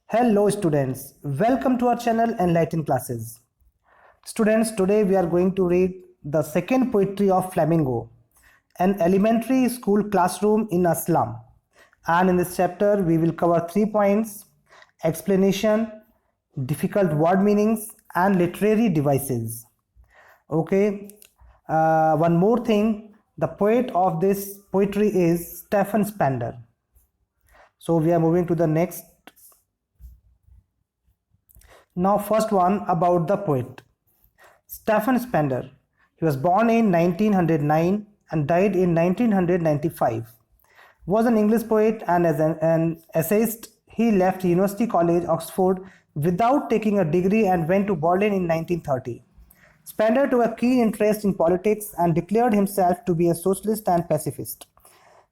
Hello students, welcome to our channel Enlighten Classes. Students, today we are going to read the second poetry of Flamingo, an elementary school classroom in a slum. And in this chapter we will cover 3 points: explanation, difficult word meanings and literary devices. Okay, one more thing, the poet of this poetry is Stephen Spender. So we are moving to the next. Now first one about the poet. Stephen Spender. He was born in 1909 and died in 1995. Was an English poet and as an essayist. He left University College, Oxford without taking a degree and went to Berlin in 1930. Spender took a keen interest in politics and declared himself to be a socialist and pacifist.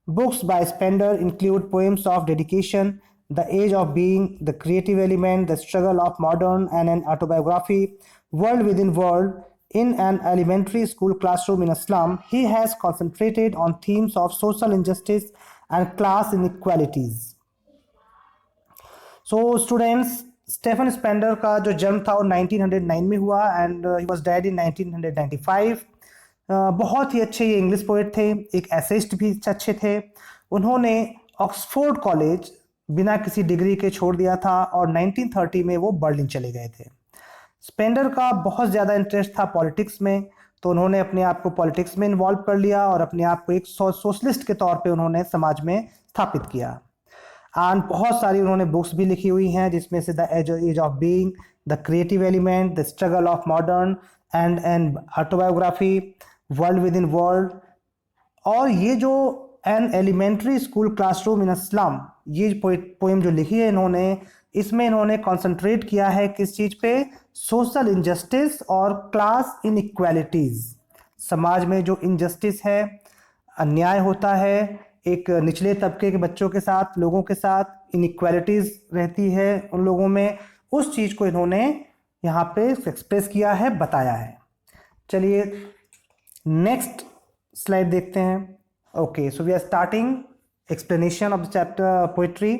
Books by Spender include poems of dedication, The Age of Being, The Creative Element, The Struggle of Modern, and an autobiography, World Within World. In an elementary school classroom in a slum, he has concentrated on themes of social injustice and class inequalities. So students, Stephen Spender का जो जन्म था वो 1909 में हुआ and he was dead in 1995. बहुत ही अच्छे ये इंग्लिश पोएट थे, एक एसेइस्ट भी अच्छे थे. उन्होंने ऑक्सफोर्ड कॉलेज बिना किसी डिग्री के छोड़ दिया था और 1930 में वो बर्लिन चले गए थे. स्पेंडर का बहुत ज़्यादा इंटरेस्ट था पॉलिटिक्स में, तो उन्होंने अपने आप को पॉलिटिक्स में इन्वॉल्व कर लिया और अपने आप को एक सोशलिस्ट के तौर पे उन्होंने समाज में स्थापित किया. एंड बहुत सारी उन्होंने बुक्स भी लिखी हुई हैं, जिसमें से the age of being, the creative element, the struggle of modern and autobiography, world within world. और ये जो an elementary school classroom in a slum, ये पोएम जो लिखी है इन्होंने, इसमें इन्होंने कॉन्सेंट्रेट किया है किस चीज़ पे? सोशल इनजस्टिस और क्लास इनइक्वालिटीज़. समाज में जो इनजस्टिस है, अन्याय होता है, एक निचले तबके के बच्चों के साथ, लोगों के साथ इनइक्वालिटीज़ रहती है उन लोगों में, उस चीज़ को इन्होंने यहाँ पे एक्सप्रेस किया है, बताया है. चलिए नेक्स्ट स्लाइड देखते हैं. Okay, so we are starting explanation of the chapter poetry.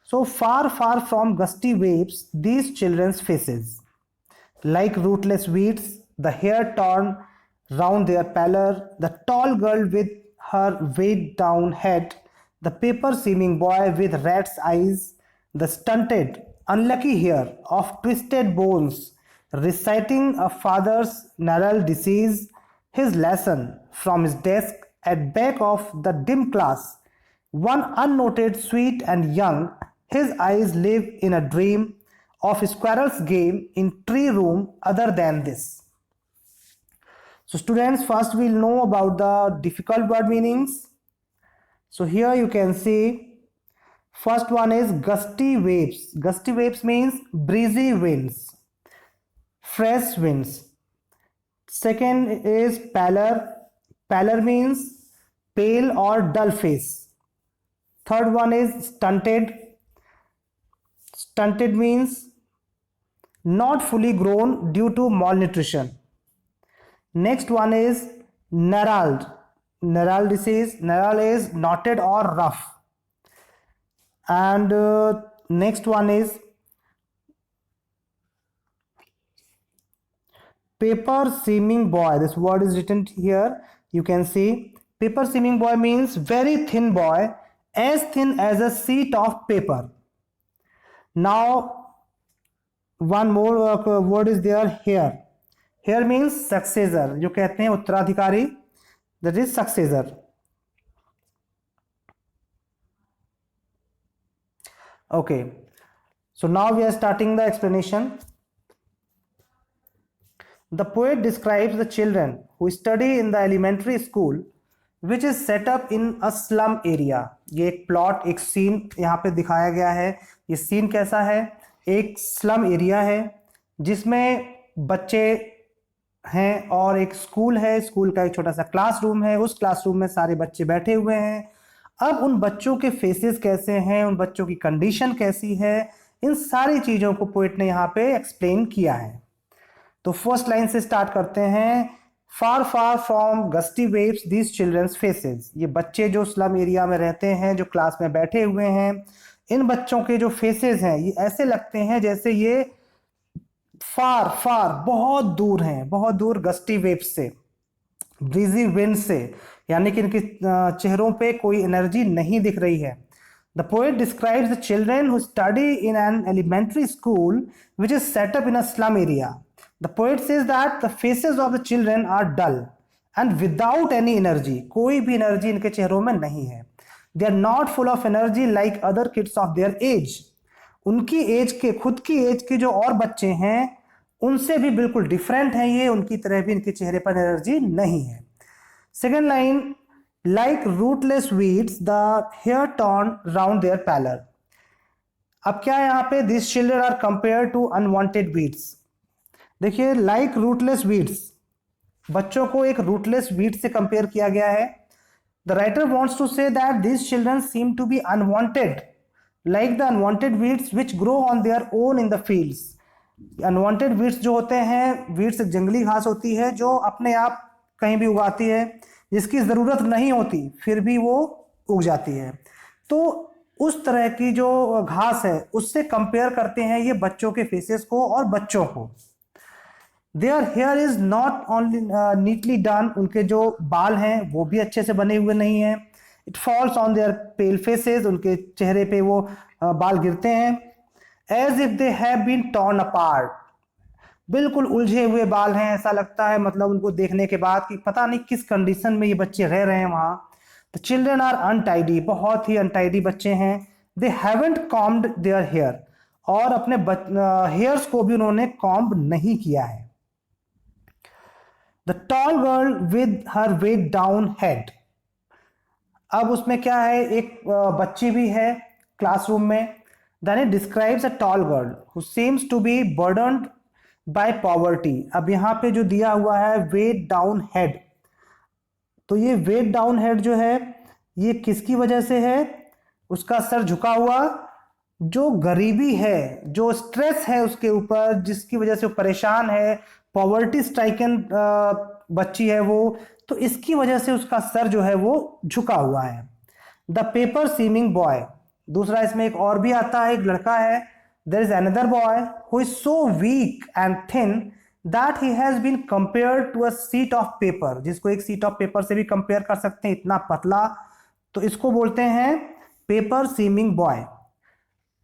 So far, far from gusty waves, these children's faces, like rootless weeds, the hair torn round their pallor, the tall girl with her weighed down head, the paper-seeming boy with rat's eyes, the stunted, unlucky hair of twisted bones, reciting a father's narrow disease, his lesson from his desk at back of the dim class. One unnoted, sweet and young, his eyes live in a dream of squirrel's game in tree room other than this. So students, first we'll know about the difficult word meanings. So here you can see, first one is gusty waves. Gusty waves means breezy winds, fresh winds. Second is pallor. Pallor means pale or dull face. Third one is stunted. Stunted means not fully grown due to malnutrition. Next one is gnarled. Gnarled disease. Gnarled is knotted or rough. And next one is paper seeming boy. This word is written here. You can see paper seeming boy means very thin boy, as thin as a sheet of paper. Now one more word is there here. Here means successor, जो कहते हैं उत्तराधिकारी, that is successor. Okay, so now we are starting the explanation. The poet describes the children who study in the elementary school which is setup in a slum area. ये एक plot, एक scene यहाँ पे दिखाया गया है. ये scene कैसा है? एक स्लम एरिया है जिसमें बच्चे हैं और एक स्कूल है. स्कूल का एक छोटा सा क्लासरूम है. उस क्लासरूम में सारे बच्चे बैठे हुए हैं. अब उन बच्चों के फेसेस कैसे हैं, उन बच्चों की कंडीशन कैसी है, इन सारी चीज़ों को पोएट ने यहाँ पे एक्सप्लेन किया है. तो फर्स्ट लाइन से स्टार्ट करते हैं. Far far from gusty waves these children's faces. ये बच्चे जो स्लम एरिया में रहते हैं, जो क्लास में बैठे हुए हैं, इन बच्चों के जो फेसेस हैं ये ऐसे लगते हैं जैसे ये फार फार बहुत दूर हैं, बहुत दूर गस्टी वेव्स से, ब्रीजी विंड से, यानी कि इनके चेहरों पे कोई एनर्जी नहीं दिख रही है. The poet describes the children who study in an elementary school which is set up in a slum area. The poet says that the faces of the children are dull and without any energy. कोई भी energy इनके चेहरों में नहीं है. They are not full of energy like other kids of their age. उनकी age के, खुद की एज के जो और बच्चे हैं उनसे भी बिल्कुल डिफरेंट है ये, उनकी तरह भी इनके चेहरे पर एनर्जी नहीं है. Second line, like rootless weeds the hair turn round their pallor. अब क्या है यहाँ पे, this children are compare to unwanted weeds. देखिए, लाइक रूटलेस वीड्स, बच्चों को एक रूटलेस वीड से कंपेयर किया गया है. The writer wants to say that this children seem to be unwanted like the unwanted weeds which grow on their own in the fields. Unwanted weeds जो होते हैं, वीड्स एक जंगली घास होती है जो अपने आप कहीं भी उगाती है, जिसकी ज़रूरत नहीं होती फिर भी वो उग जाती है. तो उस तरह की जो घास है उससे कंपेयर करते हैं ये बच्चों के फेसेस को और बच्चों को. Their hair is not only neatly done, उनके जो बाल हैं वो भी अच्छे से बने हुए नहीं हैं. It falls on their pale faces, उनके चेहरे पे वो बाल गिरते हैं. As if they have been torn apart, बिल्कुल उलझे हुए बाल हैं, ऐसा लगता है मतलब उनको देखने के बाद कि पता नहीं किस कंडीशन में ये बच्चे रह रहे हैं वहाँ. द चिल्ड्रन आर अनटाइडी, बहुत ही अनटाइडी बच्चे हैं. They haven't combed their hair, और अपने हेयर्स को भी उन्होंने कॉम्ब नहीं किया है. The tall girl with her weighed down head. अब उसमें क्या है, एक बच्ची भी है क्लासरूम में. Then it describes a tall girl who seems to be burdened by poverty. अब यहाँ पे जो दिया हुआ है weight down head, तो ये weight down head जो है ये किसकी वजह से है, उसका सर झुका हुआ, जो गरीबी है, जो स्ट्रेस है उसके ऊपर, जिसकी वजह से वो परेशान है, पॉवर्टी स्ट्राइकन बच्ची है वो, तो इसकी वजह से उसका सर जो है वो झुका हुआ है. द पेपर सीमिंग बॉय, दूसरा इसमें एक और भी आता है, एक लड़का है. There is another boy who is so weak and thin that he has been compared to a sheet of paper, जिसको एक शीट ऑफ पेपर से भी कंपेयर कर सकते हैं, इतना पतला. तो इसको बोलते हैं पेपर सीमिंग बॉय.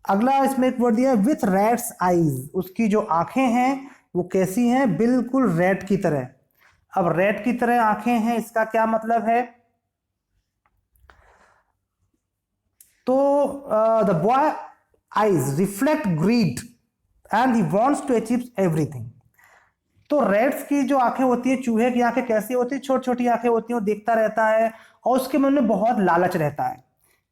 अगला इसमें एक वर्ड दिया विथ रैट्स आईज, उसकी जो आंखें हैं वो कैसी हैं, बिल्कुल रैट की तरह. अब रैट की तरह आंखें हैं, इसका क्या मतलब है, तो the boy eyes reflect greed and he wants to achieve everything. तो रेड्स की जो आंखें होती है, चूहे की आंखें कैसी होती है, छोटी छोटी आंखें होती हैं, वो देखता रहता है और उसके मन में बहुत लालच रहता है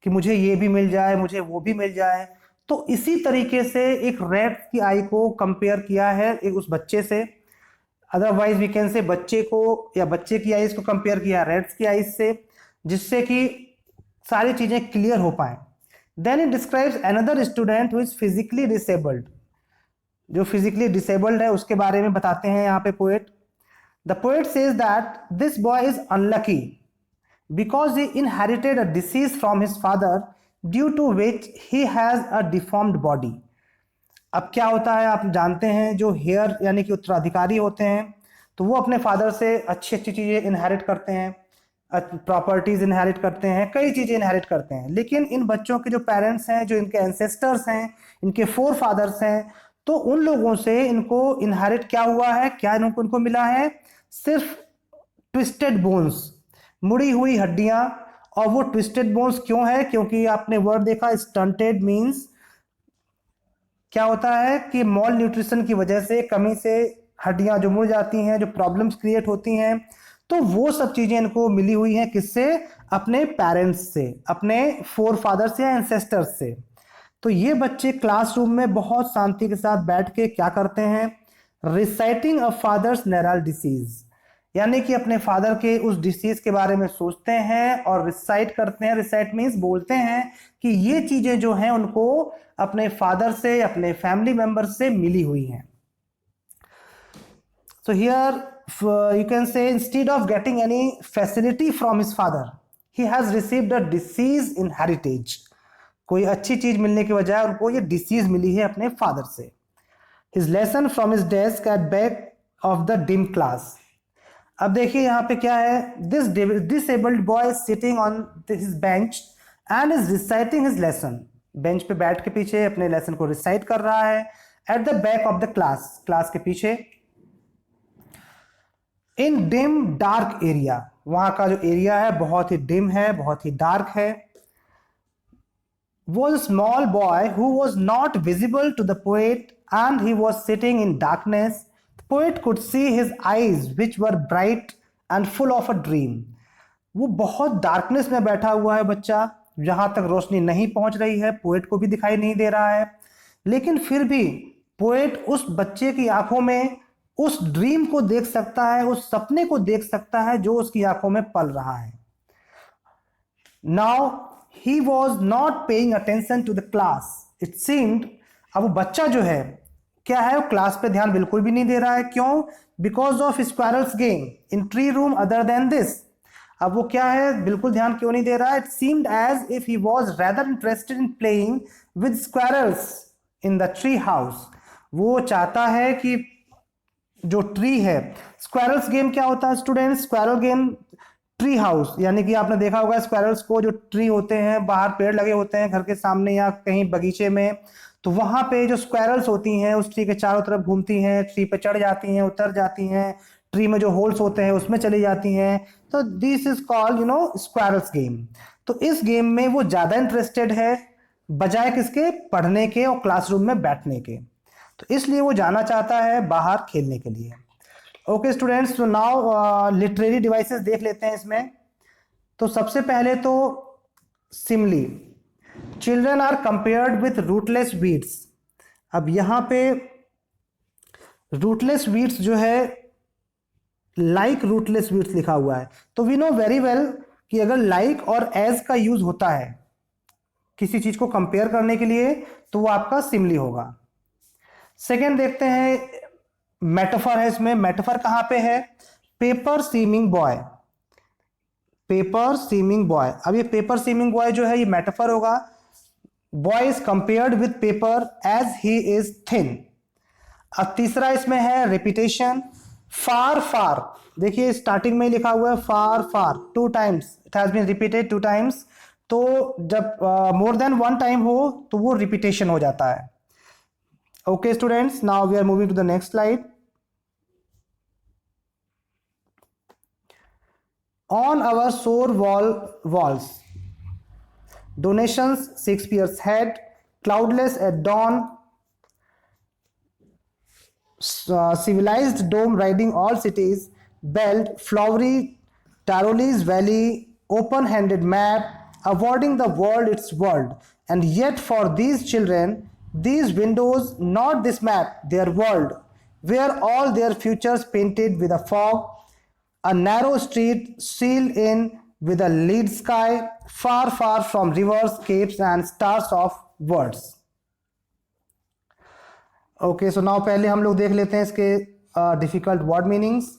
कि मुझे ये भी मिल जाए, मुझे वो भी मिल जाए. तो इसी तरीके से एक रेड की आई को कंपेयर किया है एक उस बच्चे से. अदरवाइज वी कैन से बच्चे को या बच्चे की आईज को कंपेयर किया रेड्स की आईज से, जिससे कि सारी चीजें क्लियर हो पाए. Then it describes another student who is physically disabled. जो फिजिकली डिसेबल्ड है उसके बारे में बताते हैं यहाँ पे poet. The poet says that this boy is unlucky because he inherited a disease from his father due to which he has a deformed body. अब क्या होता है, आप जानते हैं जो हेयर यानी कि उत्तराधिकारी होते हैं तो वो अपने फादर से अच्छी अच्छी चीज़ें इनहेरिट करते हैं, प्रॉपर्टीज इनहेरिट करते हैं, कई चीज़ें इनहेरिट करते हैं. लेकिन इन बच्चों के जो पेरेंट्स हैं, जो इनके एंसेस्टर्स हैं, इनके फोर फादर्स हैं, तो उन लोगों से इनको इनहेरिट क्या हुआ है, क्या इनको मिला है, सिर्फ ट्विस्टेड बोन्स, मुड़ी हुई हड्डियां. और वो ट्विस्टेड बोन्स क्यों है, क्योंकि आपने वर्ड देखा स्टंटेड मीन्स क्या होता है कि मॉल न्यूट्रिशन की वजह से, कमी से हड्डियां जो मुड़ जाती हैं, जो प्रॉब्लम्स क्रिएट होती हैं, तो वो सब चीजें इनको मिली हुई हैं किससे, अपने पेरेंट्स से, अपने फोर फादर्स या एंसेस्टर्स से. तो ये बच्चे क्लासरूम में बहुत शांति के साथ बैठ के क्या करते हैं, रिसाइटिंग अ फादर्स नेरल डिसीज, यानी कि अपने फादर के उस डिसीज के बारे में सोचते हैं और रिसाइट करते हैं. रिसाइट मीन्स बोलते हैं कि ये चीजें जो हैं उनको अपने फादर से, अपने फैमिली मेंबर से मिली हुई हैं. So here you can say instead of getting any facility from his father, he has received a disease in heritage. कोई अच्छी चीज मिलने के बजाय उनको ये डिसीज मिली है अपने फादर से। His lesson from his desk at back of the dim class. अब देखिए यहाँ पे क्या है, this disabled boy sitting on his bench and is reciting his lesson. Bench पे बैठ के पीछे अपने लेसन को रिसाइट कर रहा है at the back of the class, class के पीछे। इन डिम डार्क एरिया, वहां का जो एरिया है बहुत ही डिम है, बहुत ही डार्क है। was a small boy who was not visible to the poet and he was sitting in darkness. The poet could see his eyes which were bright and full of a dream. वो बहुत darkness में बैठा हुआ है बच्चा, जहां तक रोशनी नहीं पहुंच रही है, पोएट को भी दिखाई नहीं दे रहा है, लेकिन फिर भी पोएट उस बच्चे की आंखों में उस ड्रीम को देख सकता है, उस सपने को देख सकता है जो उसकी आंखों में पल रहा है। Now he was not paying attention to the class. It seemed, अब वो बच्चा जो है क्या है, वो क्लास पे ध्यान बिल्कुल भी नहीं दे रहा है। क्यों? Because of squirrels game in tree room other than this. अब वो क्या है, बिल्कुल ध्यान क्यों नहीं दे रहा है? It seemed as if he was rather interested in playing with squirrels in the tree house. वो चाहता है कि जो ट्री है, स्क्वायरल्स गेम क्या होता है students? Squirrel game tree house, यानी कि आपने देखा होगा स्क्वायरल्स को, जो ट्री होते हैं, बाहर पेड़ लगे होते हैं घर के सामने या कहीं बगीचे में, तो वहां पे जो स्क्वायरल्स होती हैं उस ट्री के चारों तरफ घूमती हैं, ट्री पे चढ़ जाती हैं, उतर जाती हैं, ट्री में जो होल्स होते हैं उसमें चली जाती हैं। तो this is called squirrels game. तो इस गेम में वो ज्यादा इंटरेस्टेड है बजाय किसके? पढ़ने के और क्लासरूम में बैठने के। तो इसलिए वो जाना चाहता है बाहर खेलने के लिए। ओके स्टूडेंट्स, तो नाउ लिटरेरी डिवाइसेस देख लेते हैं इसमें। तो सबसे पहले तो simile, children are compared with rootless weeds. अब यहाँ पे रूटलेस वीड्स जो है, लाइक रूटलेस वीड्स लिखा हुआ है, तो वी नो वेरी वेल कि अगर लाइक और एज का यूज होता है किसी चीज को कंपेयर करने के लिए तो वो आपका सिमली होगा। सेकेंड देखते हैं, मेटाफर है इसमें। मेटाफर कहां पे है? Paper seeming boy, paper seeming boy. अब ये पेपर सीमिंग बॉय जो है ये मेटाफर होगा। Boy is compared with paper as he is thin. अब तीसरा इसमें है रिपीटेशन, फार फार। देखिए स्टार्टिंग में लिखा हुआ है far far, 2 times, it has been repeated 2 times. तो जब मोर देन 1 टाइम हो तो वो रिपीटेशन हो जाता है। Okay students, now we are moving to the next slide. On our shore walls, donations, Shakespeare's head, cloudless at dawn, civilized dome riding all cities, belt, flowery Tyrolese valley, open-handed map, awarding the world its world. And yet for these children, these windows, not this map, their world, where all their futures painted with a fog, a narrow street sealed in with a lead sky, far, far from rivers, capes and stars of words. Okay, so now पहले हम लोग देख लेते हैं इसके difficult word meanings.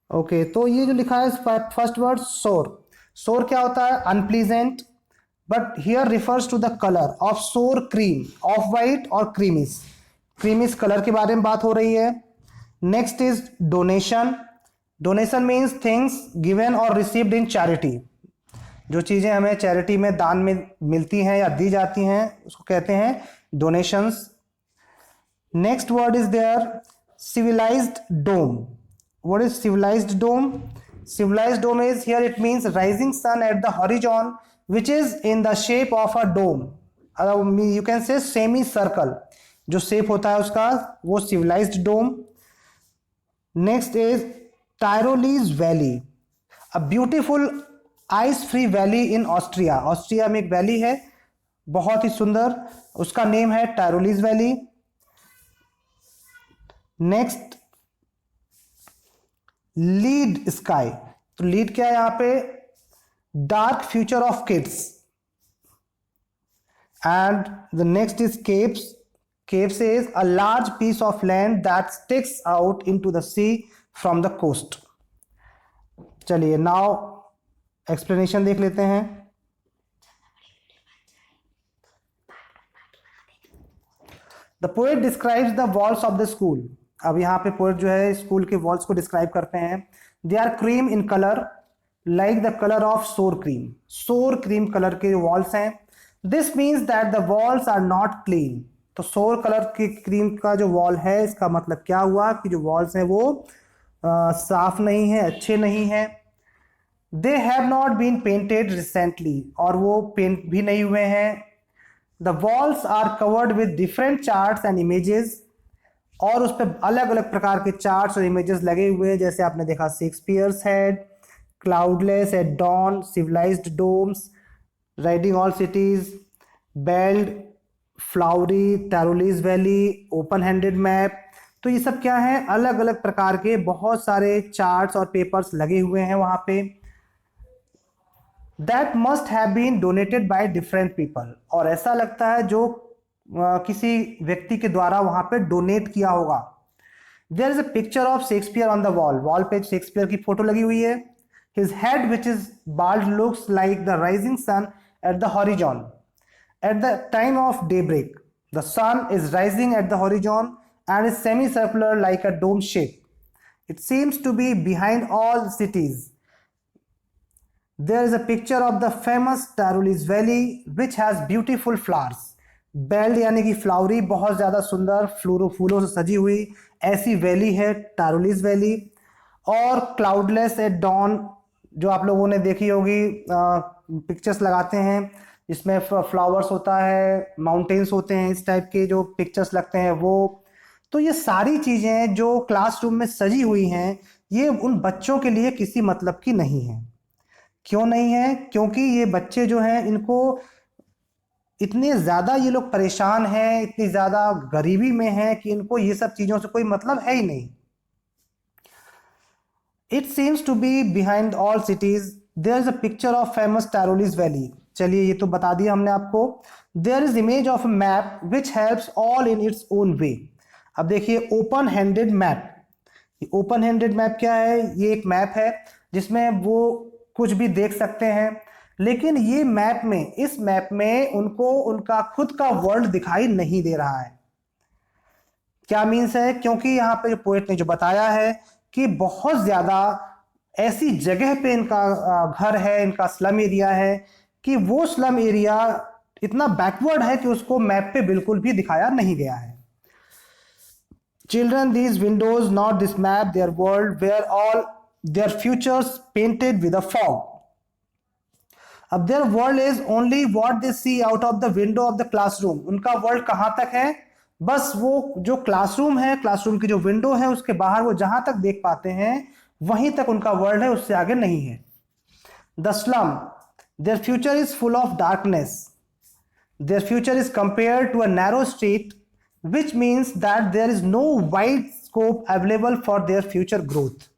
Okay, तो ये जो लिखा है फर्स्ट वर्ड सोर। सोर क्या होता है? Unpleasant, but here refers to the colour of sour cream, off white और क्रीमिस। क्रीमिस कलर के बारे में बात हो रही है। Next is donation. Donation means things given और रिसीव्ड इन चैरिटी। जो चीज़ें हमें चैरिटी में दान में मिलती हैं या दी जाती हैं उसको कहते हैं donations. Next word is there civilized dome. What is civilized dome? Civilized dome is, here it means rising sun at the horizon which is in the shape of a dome. You can say semi circle, जो shape होता है उसका वो civilized dome. Next is Tyrolese valley, a beautiful ice free valley in Austria. Austria में एक valley है बहुत ही सुंदर, उसका नेम है टायरोलीज वैली। Next lead sky. तो लीड क्या है यहां पे? Dark future of kids. And the next is keeps, Cape says a large piece of land that sticks out into the sea from the coast. चलिए now explanation देख लेते हैं. The poet describes the walls of the school. अब यहाँ पे poet जो है school के walls को describe करते हैं. They are cream in color, like the color of sour cream. Sour cream color के walls हैं. This means that the walls are not clean. तो sour color की cream का जो wall है, इसका मतलब क्या हुआ कि जो walls हैं वो साफ नहीं है, अच्छे नहीं हैं. They have not been painted recently. और वो पेंट भी नहीं हुए हैं. The walls are covered with different charts and images. और उस पर अलग अलग प्रकार के चार्ट्स और इमेजेस लगे हुए हैं. जैसे आपने देखा Shakespeare's head, cloudless at dawn, civilised domes, riding all cities, belled, flowery, Tyrolese valley, open handed map. तो ये सब क्या है, अलग अलग प्रकार के बहुत सारे चार्ट्स और पेपर्स लगे हुए हैं वहाँ पे. That must have been donated by different people. और ऐसा लगता है जो किसी व्यक्ति के द्वारा वहां पे डोनेट किया होगा. There is a picture of Shakespeare on the wall. Wall पे शेक्सपियर की फोटो लगी हुई है. His head, which is bald, looks like the rising sun at the horizon. At the time of daybreak, the sun is rising at the horizon and is semicircular like a dome shape. It seems to be behind all cities. There is a picture of the famous Tarolis Valley, which has beautiful flowers. बेल्ड यानी कि flowery, बहुत ज़्यादा सुंदर फूलों से सजी हुई ऐसी वैली है टारोलिस वैली. और क्लाउडलेस एट डॉन, जो आप लोगों ने देखी होगी, पिक्चर्स लगाते हैं जिसमें फ्लावर्स होता है, माउंटेन्स होते हैं, इस टाइप के जो पिक्चर्स लगते हैं वो. तो ये सारी चीज़ें जो क्लासरूम में सजी हुई हैं, ये उन बच्चों के लिए किसी मतलब की नहीं है. क्यों नहीं है? क्योंकि ये बच्चे जो हैं, इनको इतने ज़्यादा ये लोग परेशान हैं, इतनी ज़्यादा गरीबी में हैं कि इनको ये सब चीज़ों से कोई मतलब है ही नहीं. It seems to be behind all cities. There is a picture of famous Tyrolese valley. चलिए ये तो बता दिया हमने आपको. There is image of a map which helps all in its own way. अब देखिए open handed map. Open handed map क्या है? ये एक मैप है जिसमें वो कुछ भी देख सकते हैं, लेकिन ये मैप में, इस मैप में उनको उनका खुद का वर्ल्ड दिखाई नहीं दे रहा है. क्या मीन्स है? क्योंकि यहाँ पे जो पोएट ने जो बताया है कि बहुत ज्यादा ऐसी जगह पे इनका घर है, इनका स्लम एरिया है, कि वो स्लम एरिया इतना बैकवर्ड है कि उसको मैप पे बिल्कुल भी दिखाया नहीं गया है. Children, these windows, not this map, their world, where all their futures painted with a fog. अब their world is only what they see out of the window of the classroom. उनका world कहाँ तक है? बस वो जो classroom है, classroom की जो विंडो है उसके बाहर वो जहां तक देख पाते हैं वहीं तक उनका वर्ल्ड है, उससे आगे नहीं है. The slum, their future is full of darkness. Their future is compared to a narrow street, which means that there is no wide scope available for their future growth.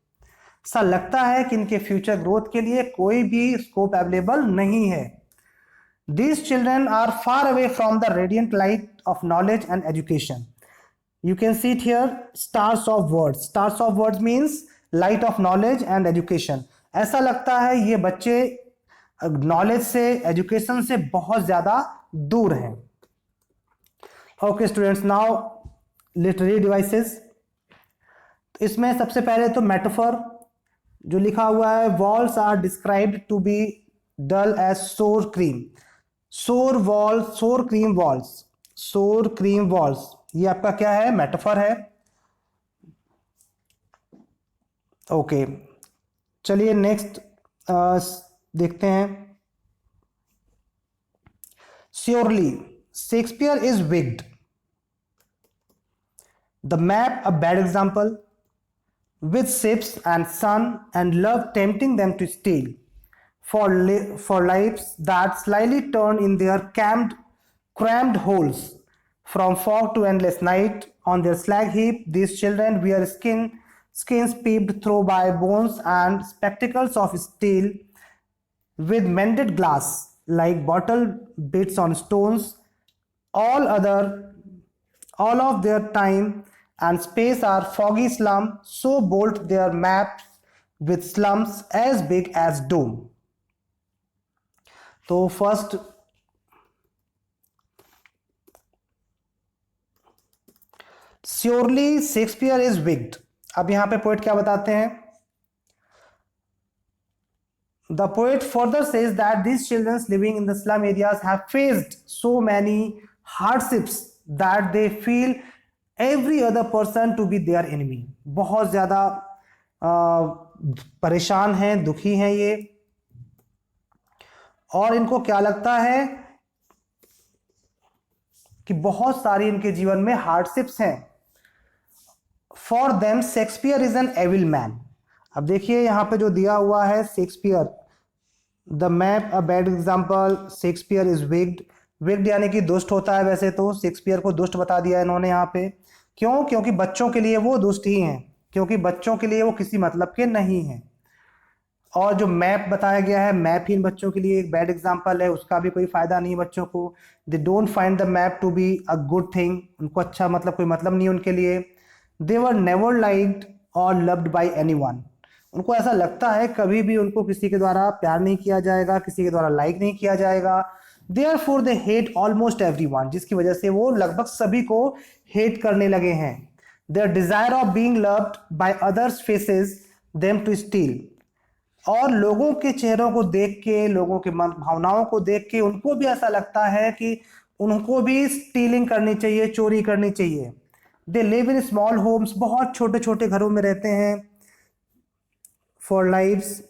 सा लगता है कि इनके फ्यूचर ग्रोथ के लिए कोई भी scope available नहीं है. These children are far away from the radiant light of knowledge and education. You can see it here, stars of words. Stars of words means light of knowledge and education. ऐसा लगता है ये बच्चे knowledge से, education से बहुत ज़्यादा दूर हैं. Okay students, now literary devices. इसमें सबसे पहले तो मेटाफर जो लिखा हुआ है, walls are described to be dull as sour cream. Sour wall, sour cream walls, sour cream walls, ये आपका क्या है? मेटाफर है. ओके चलिए नेक्स्ट देखते हैं. Surely Shakespeare is विग्ड. The map a bad example, with ships and sun and love tempting them to steal, for lives that slyly turn in their crammed holes. From fog to endless night, on their slag heap, these children wear skins peeped through by bones and spectacles of steel, with mended glass, like bottle bits on stones. All All of their time and space are foggy slum, so bolt their maps with slums as big as dome. तो first surely Shakespeare is विग्ड। अब यहां पे poet क्या बताते हैं? The poet further says that these children living in the slum areas have faced so many hardships that they feel every other person to be their enemy. बहुत ज़्यादा परेशान हैं, दुखी हैं ये, और इनको क्या लगता है कि बहुत सारी इनके जीवन में हार्डशिप्स हैं। For them Shakespeare is an evil man. अब देखिए यहाँ पे जो दिया हुआ है Shakespeare, the map a bad example, Shakespeare is wicked. Wicked यानी कि दुष्ट होता है, वैसे तो शेक्सपियर को दुष्ट बता दिया इन्होंने यहाँ पे। क्यों? क्योंकि बच्चों के लिए वो दुष्ट ही हैं, क्योंकि बच्चों के लिए वो किसी मतलब के नहीं हैं। और जो मैप बताया गया है, मैप ही इन बच्चों के लिए एक बैड एग्जाम्पल है, उसका भी कोई फायदा नहीं है बच्चों को। They don't find the map to be a good thing, उनको अच्छा मतलब कोई मतलब नहीं है उनके लिए। दे वर नेवर लाइक्ड और लव्ड बाय एनीवन, उनको ऐसा लगता है कभी भी उनको किसी के द्वारा प्यार नहीं किया जाएगा, किसी के द्वारा लाइक नहीं किया जाएगा। Therefore they hate almost everyone, जिसकी वजह से वो लगभग सभी को हेट करने लगे हैं। Their desire of being loved by others forces them to steal, और लोगों के चेहरों को देख के, लोगों के मन भावनाओं को देख के उनको भी ऐसा लगता है कि उनको भी स्टीलिंग करनी चाहिए, चोरी करनी चाहिए। They live in small homes, बहुत छोटे छोटे घरों में रहते हैं। फॉर लाइव्स,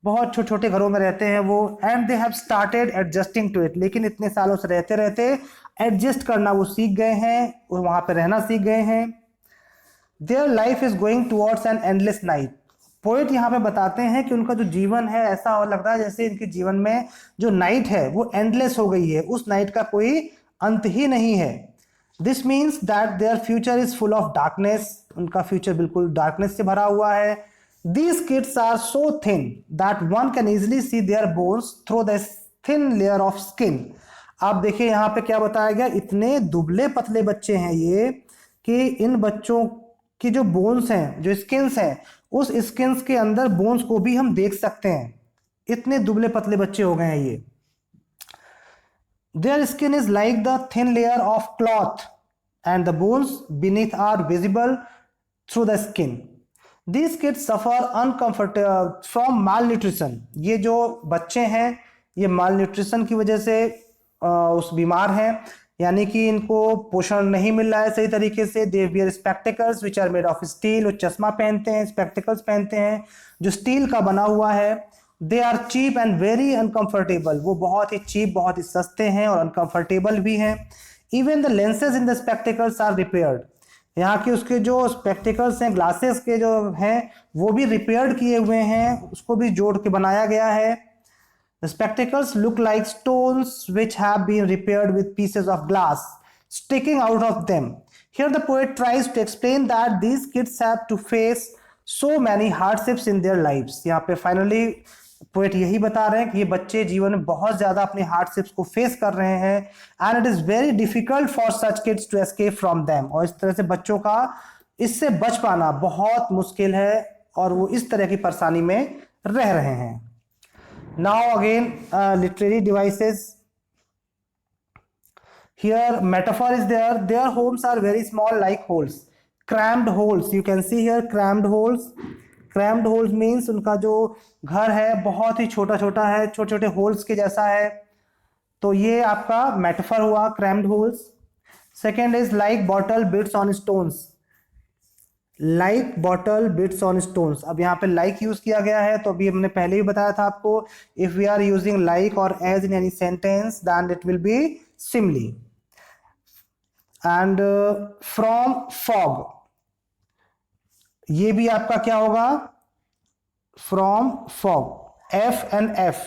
बहुत छोटे छोटे घरों में रहते हैं वो। And they have started adjusting to it, लेकिन इतने सालों से रहते रहते एडजस्ट करना वो सीख गए हैं, वो वहां पर रहना सीख गए हैं। Their life is going towards an endless night. Poet यहाँ पे बताते हैं कि उनका जो जीवन है, ऐसा और लग रहा है जैसे इनके जीवन में जो नाइट है वो एंडलेस हो गई है, उस नाइट का कोई अंत ही नहीं है। This means that their future is full of darkness, उनका फ्यूचर बिल्कुल डार्कनेस से भरा हुआ है। These kids are so thin that one can easily see their bones through the thin layer of skin. आप देखिए यहाँ पे क्या बताया गया, इतने दुबले पतले बच्चे हैं ये कि इन बच्चों की जो बोन्स हैं, जो स्किन्स हैं, उस स्किन्स के अंदर बोन्स को भी हम देख सकते हैं। इतने दुबले पतले बच्चे हो गए हैं ये। Their skin is like the thin layer of cloth and the bones beneath are visible through the skin. These kids suffer uncomfort from malnutrition. ये जो बच्चे हैं ये malnutrition की वजह से उस बीमार हैं, यानी कि इनको पोषण नहीं मिल रहा है सही तरीके से। They wear spectacles which are made of steel, वो चश्मा पहनते हैं, spectacles पहनते हैं जो स्टील का बना हुआ है। They are cheap and very uncomfortable, वो बहुत ही cheap, बहुत ही सस्ते हैं और uncomfortable भी हैं। Even the lenses in the spectacles are repaired. यहाँ के उसके जो स्पेक्टिकल्स हैं, ग्लासेस के जो हैं, वो भी रिपेयर्ड किए हुए हैं, उसको भी जोड़ के बनाया गया है। The spectacles look like stones which have been repaired with pieces of glass sticking out of them. Here the poet tries to explain that these kids have to face so many hardships in their lives. यहाँ पे finally poet यही बता रहे हैं कि ये बच्चे जीवन में बहुत ज़्यादा अपने हार्डशिप्स को फेस कर रहे हैं। And it is very difficult for such kids to escape from them, और इस तरह से बच्चों का इससे बच पाना बहुत मुश्किल है और वो इस तरह की परेशानी में रह रहे हैं। Now again literary devices, here metaphor is there. Their homes are very small like holes, crammed holes, you can see here crammed holes. Crammed holes means उनका जो घर है बहुत ही छोटा छोटा है, छोटे छोटे होल्स के जैसा है, तो ये आपका मेटाफर हुआ crammed holes. Second is like bottle bits on stones, like bottle bits on stones. अब यहाँ पे like यूज किया गया है, तो अभी हमने पहले ही बताया था आपको, if we are using like or as in any sentence then it will be simile. And from fog, ये भी आपका क्या होगा, from fog. F and F,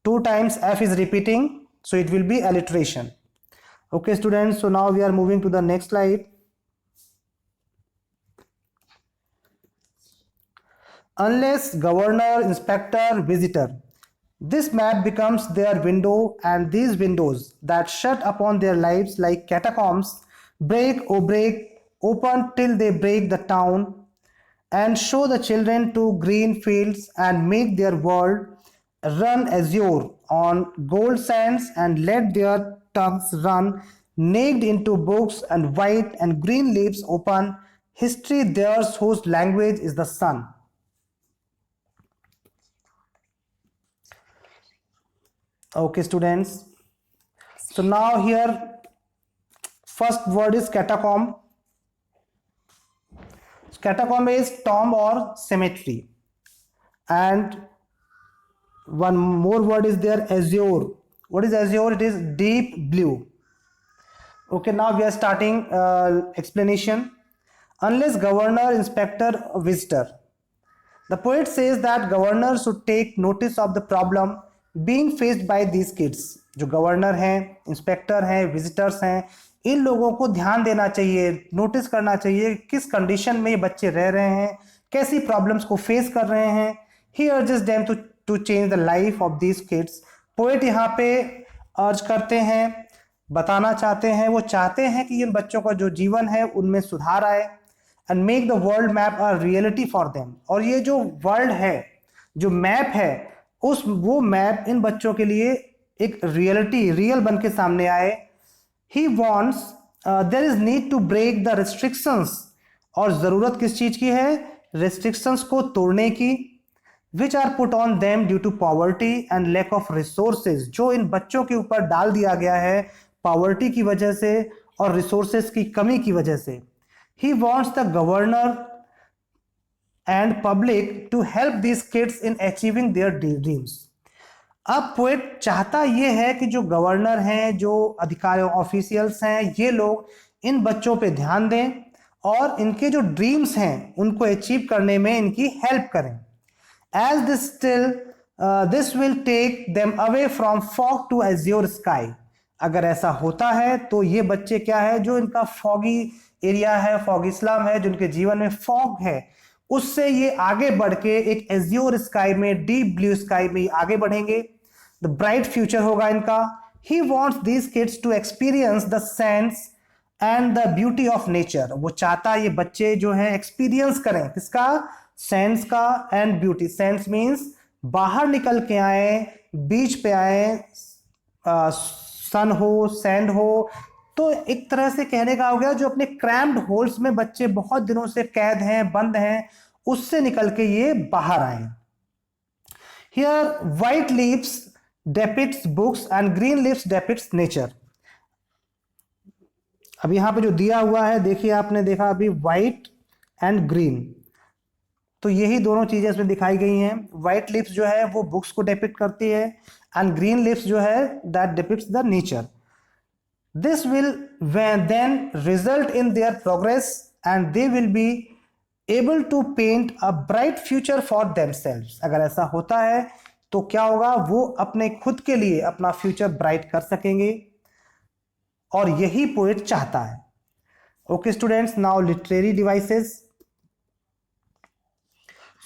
2 times F is repeating, so it will be alliteration. Okay students, so now we are moving to the next slide. Unless governor, inspector, visitor, this map becomes their window, and these windows that shut upon their lives like catacombs Break, oh break, open till they break the town, and show the children to green fields and make their world run azure on gold sands, and let their tongues run naked into books, and white and green leaves open history theirs whose language is the sun. Okay, students. So now here first word is catacomb. Catacomb is tomb or cemetery. And one more word is there, azure. What is azure? It is deep blue. Okay, now we are starting explanation. Unless governor, inspector, visitor. The poet says that governor should take notice of the problem being faced by these kids. जो governor हैं, inspector हैं, visitors हैं, इन लोगों को ध्यान देना चाहिए, notice करना चाहिए किस कंडीशन में ये बच्चे रह रहे हैं, कैसी प्रॉब्लम्स को फेस कर रहे हैं. He urges them to change the life of these kids. Poet यहाँ पे अर्ज करते हैं, बताना चाहते हैं, वो चाहते हैं कि इन बच्चों का जो जीवन है उनमें सुधार आए. And make the world map a reality for them. और ये जो वर्ल्ड है, जो मैप है, वो मैप इन बच्चों के लिए एक रियलिटी, रियल बन के सामने आए. He wants there is need to break the restrictions. और ज़रूरत किस चीज़ की है? रिस्ट्रिक्शंस को तोड़ने की. Which are put on them due to poverty and lack of resources. जो इन बच्चों के ऊपर डाल दिया गया है पॉवर्टी की वजह से और रिसोर्सेज की कमी की वजह से. He wants the governor and public to help these kids in achieving their dreams. अब पोएट चाहता ये है कि जो गवर्नर हैं, जो अधिकारी ऑफिशियल्स हैं, ये लोग इन बच्चों पे ध्यान दें और इनके जो ड्रीम्स हैं उनको अचीव करने में इनकी हेल्प करें. As this will take them away from fog to azure sky. अगर ऐसा होता है तो ये बच्चे क्या है, जो इनका फॉगी एरिया है, फॉग इस्लाम है, जो उनके जीवन में फॉग है, उससे ये आगे बढ़ के एक एज्योर स्काई में, डीप ब्लू स्काई में आगे बढ़ेंगे. द ब्राइट फ्यूचर होगा इनका. He wants these kids to experience the sense and the beauty of nature. वो चाहता है ये बच्चे जो हैं एक्सपीरियंस करें किसका? सेंस का एंड ब्यूटी. सेंस मीन्स बाहर निकल के आए, बीच पे आए, सन हो, सैंड हो. तो एक तरह से कहने का हो गया, जो अपने क्रैम्ड होल्स में बच्चे बहुत दिनों से कैद हैं, बंद हैं, उससे निकल के ये बाहर आए. Here white leaves depicts books and green leaves depicts nature. अब यहां पे जो दिया हुआ है, देखिए आपने देखा अभी व्हाइट एंड ग्रीन, तो यही दोनों चीजें इसमें दिखाई गई हैं. व्हाइट लीव्स जो है वो बुक्स को डेपिक्ट करती है एंड ग्रीन लीव्स जो है that depicts the nature. This will then result in their progress and they will be able to paint a bright future for themselves. अगर ऐसा होता है तो क्या होगा, वो अपने खुद के लिए अपना फ्यूचर ब्राइट कर सकेंगे और यही पोएट चाहता है. Okay students, now literary devices.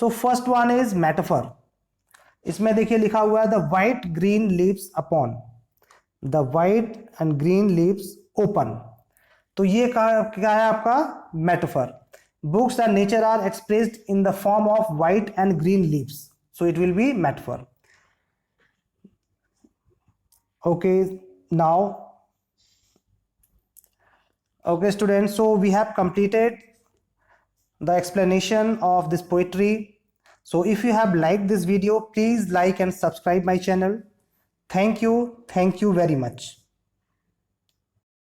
So first one is metaphor. इसमें देखिए लिखा हुआ है the white green leaves upon, the white and green leaves open. तो ये क्या है आपका metaphor. Books and nature are expressed in the form of white and green leaves, so it will be metaphor. Okay now, okay students, so we have completed the explanation of this poetry. So if you have liked this video, please like and subscribe my channel. Thank you very much.